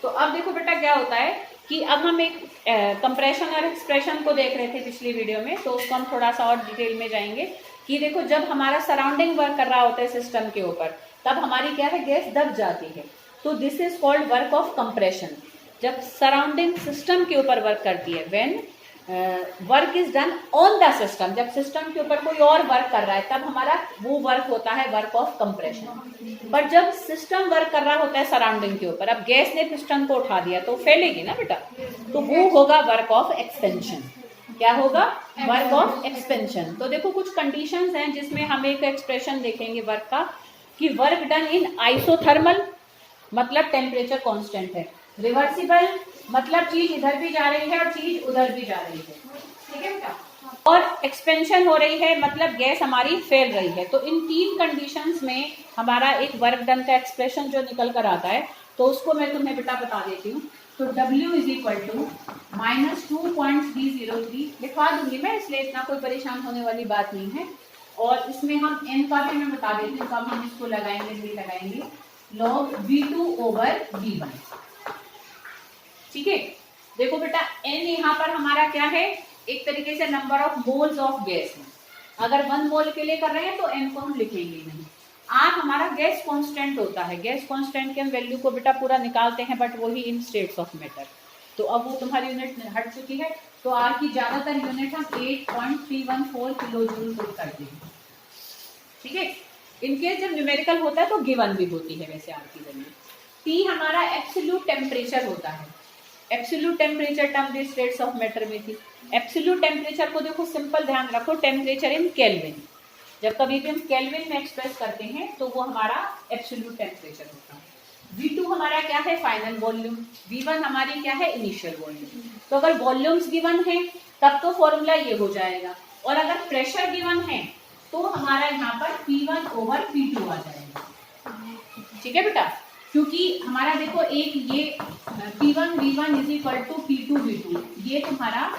तो अब देखो बेटा क्या होता है कि अब हम एक कंप्रेशन और एक्सप्रेशन को देख रहे थे पिछली वीडियो में, तो उसको हम थोड़ा सा और डिटेल में जाएंगे कि देखो जब हमारा सराउंडिंग वर्क कर रहा होता है सिस्टम के ऊपर, तब हमारी क्या है, गैस दब जाती है। तो this is called work of compression. जब सराउंडिंग सिस्टम के ऊपर वर्क करती है, when work is done on the system, जब सिस्टम के ऊपर कोई और वर्क कर रहा है तब हमारा वो वर्क होता है वर्क ऑफ कंप्रेशन। पर जब सिस्टम वर्क कर रहा होता है सराउंडिंग के ऊपर, अब गैस ने पिस्टन को उठा दिया तो फैलेगी ना बेटा, तो वो होगा वर्क ऑफ एक्सपेंशन। क्या होगा? Work of expansion. तो देखो कुछ कंडीशंस हैं जिसमें हम एक एक्सप्रेशन देखेंगे वर्क का, कि वर्क डन इन आइसोथर्मल, मतलब टेम्परेचर कांस्टेंट है। रिवर्सिबल, मतलब चीज इधर भी जा रही है और चीज उधर भी जा रही है, ठीक है बेटा। और एक्सपेंशन हो रही है, मतलब गैस हमारी फैल रही है। तो इन तीन कंडीशंस में हमारा एक वर्क डन का एक्सप्रेशन जो निकल कर आता है, तो उसको मैं तुम्हें बेटा बता देती हूँ। तो W इज इक्वल टू -2.303 लिखवा दूंगी मैं, इसलिए इतना कोई परेशान होने वाली बात नहीं है। और इसमें हम n का भी मैं बता देती हूँ, कब हम इसको लगाएंगे, नहीं लगाएंगे, log V2 ओवर V1, ठीक है। देखो बेटा n यहाँ पर हमारा क्या है, एक तरीके से number of moles of gas है। अगर 1 मोल के लिए कर रहे हैं तो n को हम लिखेंगे नहीं। R हमारा गैस कांस्टेंट होता है, गैस कांस्टेंट के हम वैल्यू को बेटा पूरा निकालते हैं, बट वही इन स्टेट्स ऑफ मैटर। तो अब वो तुम्हारी यूनिट हट चुकी है, तो R की ज्यादातर यूनिट हम 8.314 किलो जूल पुट करते हैं, ठीक है। इनकेस जब न्यूमेरिकल होता है तो गिवन भी होती है वैसे R की वैल्यू। T हमारा एब्सोल्यूट टेम्परेचर होता है, एब्सोल्यूट टेम्परेचर टर्म भी स्टेट्स ऑफ मैटर में थी। एब्सोल्यूट टेम्परेचर को देखो सिंपल ध्यान रखो, टेम्परेचर इन केल्विन। जब कभी भी हम केल्विन में एक्सप्रेस करते हैं तो वो हमारा एब्सोल्यूट टेम्परेचर होता है। V2 हमारा क्या है, फाइनल वॉल्यूम। V1 हमारी क्या है, इनिशियल वॉल्यूम। तो अगर वॉल्यूम्स गिवन है तब तो फॉर्मूला ये हो जाएगा, और अगर प्रेशर गिवन है तो हमारा यहाँ पर P1 ओवर P2 आ जाएगा, ठीक है बेटा। क्योंकि हमारा देखो एक ये P1 V1 is equal to P2 V2, ये तुम्हारा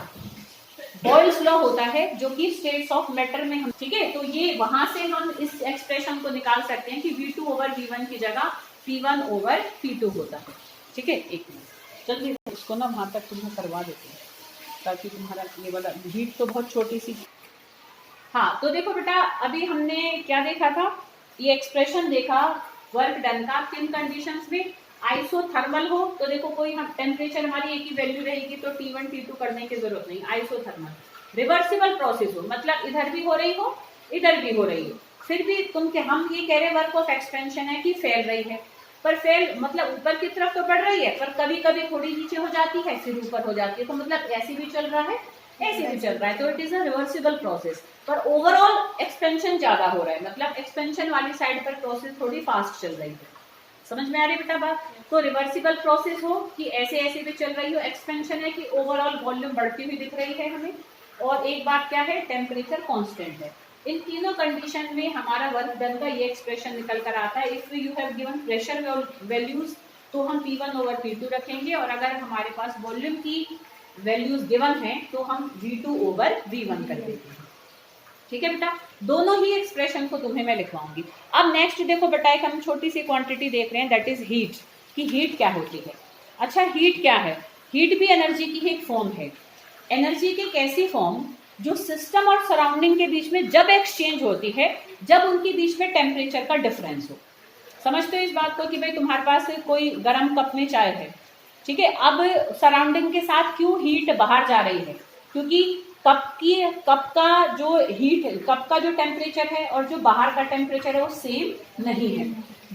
बॉयल्स लॉ होता है जो कि स्टेट्स ऑफ मैटर में हम, ठीक है। तो ये वहां से हम इस एक्सप्रेशन को निकाल सकते हैं कि V2 ओवर V1 की जगह P1 ओवर P2 होता है, ठीक है। एक मिनट जल्दी इसको ना वहां तक तुम्हें करवा देते हैं, ताकि तुम्हारा ये वाला हीट तो बहुत छोटी सी। हाँ तो देखो बेटा अभी हमने क्या देखा था, ये एक्सप्रेशन देखा वर्क डन का किन कंडीशंस में। आइसोथर्मल हो तो देखो कोई हम टेम्परेचर हमारी एक ही वैल्यू रहेगी तो T1 T2 करने की जरूरत नहीं, आइसोथर्मल। रिवर्सिबल प्रोसेस हो, मतलब इधर भी हो रही हो इधर भी हो रही हो, फिर भी हम ये कह रहे वर्क ऑफ एक्सपेंशन है कि फैल रही है, पर फैल मतलब ऊपर की तरफ तो बढ़ रही है, पर कभी कभी थोड़ी नीचे हो जाती है फिर ऊपर हो जाती है, तो मतलब ऐसे भी चल रहा है ऐसे भी चल रहा है, तो it is a reversible process. पर ओवरऑल एक्सपेंशन ज्यादा हो रहा है, मतलब एक्सपेंशन वाली साइड पर प्रोसेस थोड़ी फास्ट चल रही है। समझ में आ रही बेटा बात? तो रिवर्सिबल प्रोसेस हो कि ऐसे ऐसे भी चल रही हो, एक्सपेंशन है कि ओवरऑल वॉल्यूम बढ़ती हुई दिख रही है हमें, और एक बात क्या है, टेम्परेचर कांस्टेंट है। इन तीनों कंडीशन में हमारा वर्क डन का ये एक्सप्रेशन निकल कर आता है। If you have given pressure values तो हम P1 ओवर P2 रखेंगे, और अगर हमारे पास वॉल्यूम की वैल्यूज गिवन है तो हम V2 ओवर V1 कर देते हैं, ठीक है बेटा। दोनों ही एक्सप्रेशन को तुम्हें मैं लिखवाऊंगी। अब नेक्स्ट देखो बेटा एक हम छोटी सी क्वांटिटी देख रहे हैं, दैट इज हीट, कि हीट क्या होती है। अच्छा हीट क्या है, हीट भी एनर्जी की ही एक फॉर्म है। एनर्जी की कैसी फॉर्म, जो सिस्टम और सराउंडिंग के बीच में जब एक्सचेंज होती है, जब उनके बीच में टेम्परेचर का डिफरेंस हो। समझते हो इस बात को कि भाई तुम्हारे पास कोई गर्म कप में चाय है, ठीक है, अब सराउंडिंग के साथ क्यों हीट बाहर जा रही है, क्योंकि कप का जो टेम्परेचर है और जो बाहर का टेम्परेचर है वो सेम नहीं है।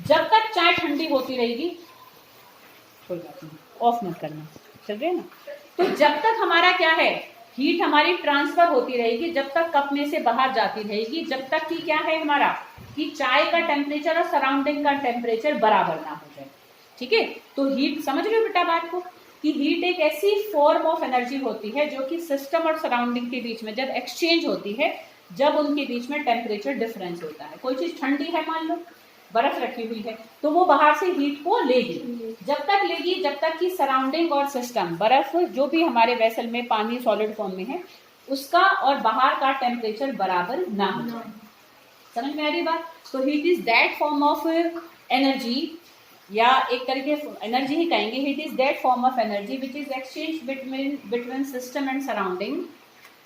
जब तक चाय ठंडी होती रहेगी, कोई बात नहीं ऑफ मत करना, चल रहे ना, तो जब तक हमारा क्या है, हीट हमारी ट्रांसफर होती रहेगी, जब तक कप में से बाहर जाती रहेगी, जब तक कि क्या है हमारा, कि चाय का टेम्परेचर और सराउंडिंग का टेम्परेचर बराबर ना हो जाए, ठीक है। तो हीट समझ रहे हो बेटा बात को, कि हीट एक ऐसी फॉर्म ऑफ एनर्जी होती है जो कि सिस्टम और सराउंडिंग के बीच में जब एक्सचेंज होती है, जब उनके बीच में टेम्परेचर डिफरेंस होता है। कोई चीज ठंडी है, मान लो बर्फ रखी हुई है, तो वो बाहर से हीट को लेगी, जब तक लेगी जब तक कि सराउंडिंग और सिस्टम, बर्फ जो भी हमारे वेसल में पानी सॉलिड फॉर्म में है उसका और बाहर का टेम्परेचर बराबर ना हो। समझ में आ रही बात? तो heat is that form of energy या एक तरीके एनर्जी ही कहेंगे, heat is that form of energy which is exchange between system and surrounding.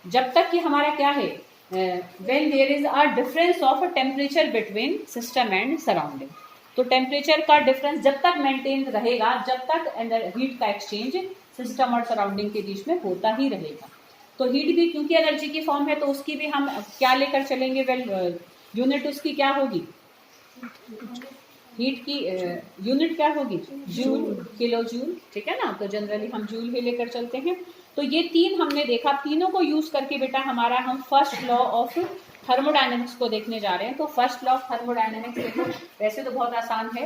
जब तक कि हमारा क्या है, when there is a difference of temperature between system and surrounding. तो टेम्परेचर का डिफरेंस जब तक मेंटेन रहेगा, जब तक हीट का एक्सचेंज सिस्टम और सराउंडिंग के बीच में होता ही रहेगा। तो हीट भी क्योंकि एनर्जी की फॉर्म है, तो उसकी भी हम क्या लेकर चलेंगे, वेल यूनिट उसकी क्या होगी, हीट की यूनिट क्या होगी, जूल, किलो जूल, ठीक है ना। तो जनरली हम जूल ही लेकर चलते हैं। तो ये तीन हमने देखा, तीनों को यूज करके बेटा हमारा हम फर्स्ट लॉ ऑफ थर्मोडायनेमिक्स को देखने जा रहे हैं। तो फर्स्ट लॉ ऑफ थर्मोडायनेमिक्स देखो, वैसे तो बहुत आसान है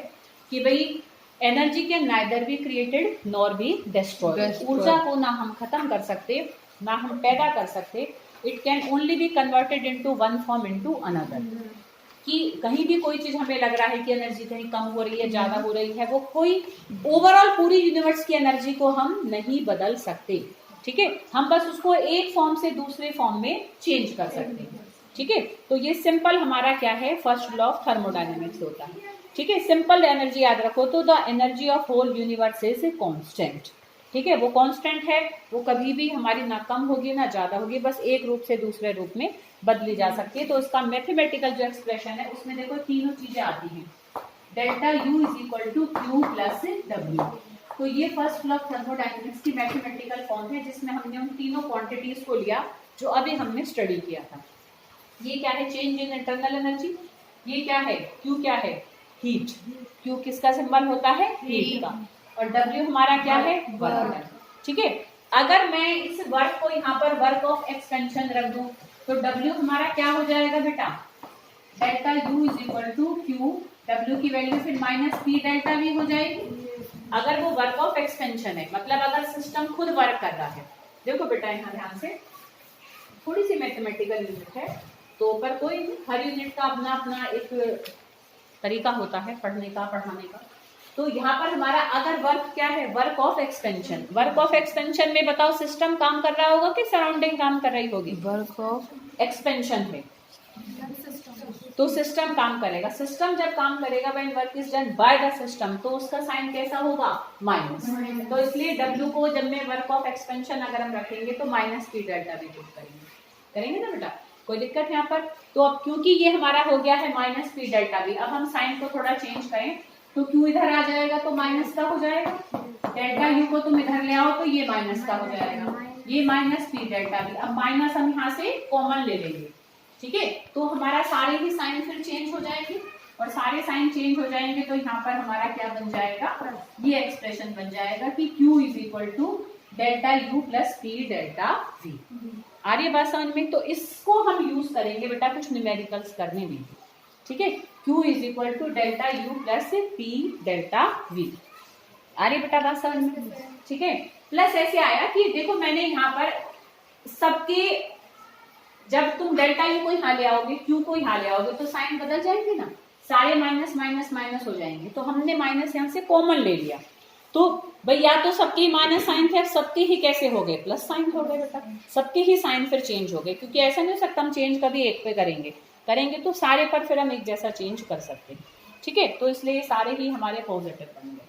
कि भाई energy can neither be created nor be destroyed. ऊर्जा को ना हम खत्म कर सकते, ना हम पैदा कर सकते। It can only be converted into one form into another. कि कहीं भी कोई चीज हमें लग रहा है कि एनर्जी कहीं कम हो रही है, ज्यादा हो रही है, वो कोई ओवरऑल पूरी यूनिवर्स की एनर्जी को हम नहीं बदल सकते, ठीक है। हम बस उसको एक फॉर्म से दूसरे फॉर्म में चेंज कर सकते हैं, ठीक है। तो ये सिंपल हमारा क्या है, फर्स्ट लॉ ऑफ थर्मोडायनेमिक्स होता है, ठीक है। सिंपल एनर्जी याद रखो, तो the energy of whole universe is constant, ठीक है। वो कांस्टेंट है, वो कभी भी हमारी ना कम होगी ना ज्यादा होगी, बस एक रूप से दूसरे रूप में बदली जा सकती है। तो इसका मैथमेटिकल जो एक्सप्रेशन है उसमें देखो तीनों चीजें आती हैं, delta U is equal to Q plus W. तो ये फर्स्ट लॉ ऑफ थर्मोडायनेमिक्स की मैथमेटिकल फॉर्म है, जिसमें हमने उन तीनों क्वांटिटीज को लिया जो अभी हमने स्टडी किया था। ये क्या है, चेंज इन इंटरनल एनर्जी। ये क्या है, क्यू क्या है, हीट। क्यू किसका सिंबल होता है, हीट का। और डब्ल्यू हमारा क्या है, वर्क, ठीक है। अगर मैं इस वर्क को यहाँ पर वर्क ऑफ एक्सपेंशन रख दूं, तो डब्ल्यू हमारा क्या हो जाएगा बेटा, delta U is equal to Q, W की वैल्यू फिर माइनस पी डेल्टा वी हो जाएगी। अगर वो वर्क ऑफ एक्सपेंशन है, मतलब अगर सिस्टम खुद वर्क कर रहा है, देखो बेटा यहाँ ध्यान से, थोड़ी सी मैथमेटिकल यूनिट है, तो पर कोई हर यूनिट का अपना अपना एक तरीका होता है पढ़ने का, पढ़ाने का। तो यहाँ पर हमारा अगर वर्क क्या है, work of expansion. Work of expansion में बताओ सिस्टम काम कर रहा होगा कि सराउंडिंग काम कर रही होगी, वर्क ऑफ एक्सपेंशन में तो सिस्टम काम करेगा। सिस्टम जब काम करेगा, when work is done by the system, तो उसका साइन कैसा होगा, माइनस। तो इसलिए डब्ल्यू को जब मैं वर्क ऑफ एक्सपेंशन अगर हम रखेंगे तो माइनस पी डेल्टा भी पुट करेंगे ना बेटा, कोई दिक्कत यहाँ पर। तो अब क्योंकि ये हमारा हो गया है माइनस पी डेल्टा भी, अब हम साइन को थोड़ा चेंज करें तो क्यू इधर आ जाएगा तो माइनस का हो जाएगा, डेल्टा यू को तुम इधर ले आओ तो ये माइनस का हो जाएगा, ये माइनस पी डेल्टा भी। अब माइनस हम यहाँ से कॉमन ले लेंगे, ठीक है। तो हमारा सारे ही साइन फिर चेंज हो जाएंगे, और सारे साइन चेंज हो जाएंगे तो यहाँ पर हमारा क्या बन जाएगा, ये एक्सप्रेशन बन जाएगा कि Q is equal to delta U plus P delta V. आ रही है बात समझ में। तो इसको हम यूज करेंगे बेटा कुछ न्यूमेरिकल्स करने में, ठीक है। Q is equal to delta U plus P delta V. आ रही बेटा बात समझ में, ठीक है। प्लस ऐसे आया कि देखो मैंने यहाँ पर सबके, जब तुम डेल्टा यू को यहाँ ले आओगे, क्यू को यहाँ ले आओगे, तो साइन बदल जाएंगे ना, सारे माइनस माइनस माइनस हो जाएंगे। तो हमने माइनस यहाँ से कॉमन ले लिया, तो भाई या तो सबके माइनस साइन थे, सबके ही कैसे हो गए, प्लस साइन हो गए बेटा, सबके ही साइन फिर चेंज हो गए। क्योंकि ऐसा नहीं हो सकता हम चेंज कभी एक पे करेंगे तो सारे पर फिर हम एक जैसा चेंज कर सकते हैं, ठीक है। तो इसलिए सारे ही हमारे पॉजिटिव बन गए,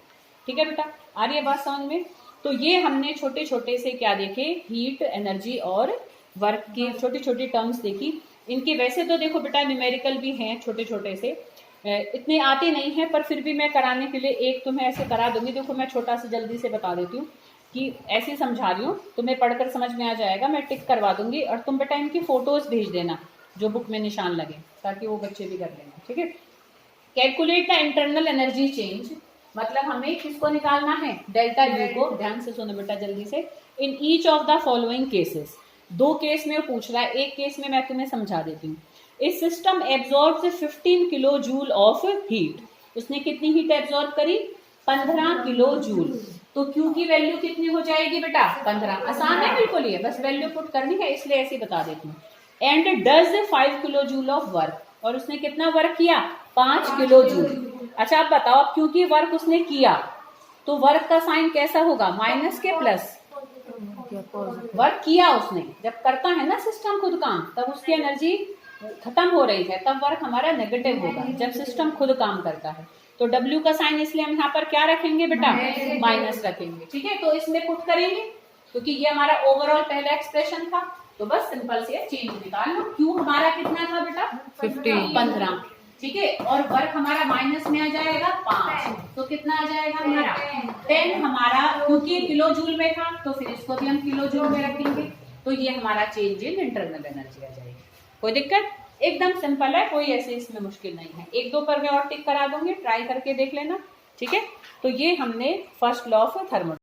ठीक है बेटा। आ रही है बात समझ में। तो ये हमने छोटे छोटे से क्या देखे, हीट, एनर्जी और वर्क की छोटी छोटी टर्म्स देखी। इनके वैसे तो देखो बेटा न्यूमेरिकल भी हैं छोटे छोटे से, इतने आते नहीं हैं, पर फिर भी मैं कराने के लिए एक तुम्हें ऐसे करा दूंगी। देखो मैं छोटा सा जल्दी से बता देती हूँ कि ऐसे समझा रही हूँ, तुम्हें पढ़कर समझ में आ जाएगा, मैं टिक करवा दूंगी और तुम बेटा इनकी फोटोज भेज देना जो बुक में निशान लगे, ताकि वो बच्चे भी कर लेंगे, ठीक है। Calculate the internal energy change, मतलब हमें किसको निकालना है, डेल्टा यू को। ध्यान से सुनो बेटा जल्दी से। In each of the following cases, दो केस में पूछ रहा है, एक केस में मैं तुम्हें समझा देती हूँ। इस system absorb 15 kilo joule of heat, उसने कितनी हीट एब्जॉर्ब करी, 15 किलो जूल। तो क्यू की वैल्यू कितनी हो जाएगी बेटा, 15। आसान है बिल्कुल, ये बस वैल्यू पुट करनी है, इसलिए ऐसे बता देती हूँ। And does 5 kilo joule of work, और उसने कितना वर्क किया, 5 किलो जूल। अच्छा आप बताओ, क्योंकि वर्क उसने किया तो वर्क का साइन कैसा होगा, माइनस के प्लस। वर्क किया उसने, जब करता है ना सिस्टम खुद काम, तब उसकी एनर्जी खत्म हो रही है, तब वर्क हमारा नेगेटिव होगा, जब सिस्टम खुद काम करता है। तो W का साइन इसलिए हम यहाँ पर क्या रखेंगे बेटा, माइनस रखेंगे। ठीक है, तो इसमें पुट करेंगे क्योंकि ये हमारा ओवरऑल पहला एक्सप्रेशन था, तो बस सिंपल से चेंज निकाल लो। Q हमारा कितना था बेटा, 15। ठीक है, और वर्क हमारा माइनस में आ जाएगा 5, तो कितना आ जाएगा हमारा 10 हमारा, क्योंकि किलो जूल में था तो फिर इसको भी हम किलो जूल में रखेंगे, तो ये हमारा चेंज इन इंटरनल एनर्जी आ जाएगी। कोई दिक्कत, एकदम सिंपल है, कोई ऐसे इसमें मुश्किल नहीं है। एक दो पर मैं और टिक करा दूंगी, ट्राई करके देख लेना। ठीक है, तो ये हमने फर्स्ट लॉ ऑफ थर्मोडायनेमिक्स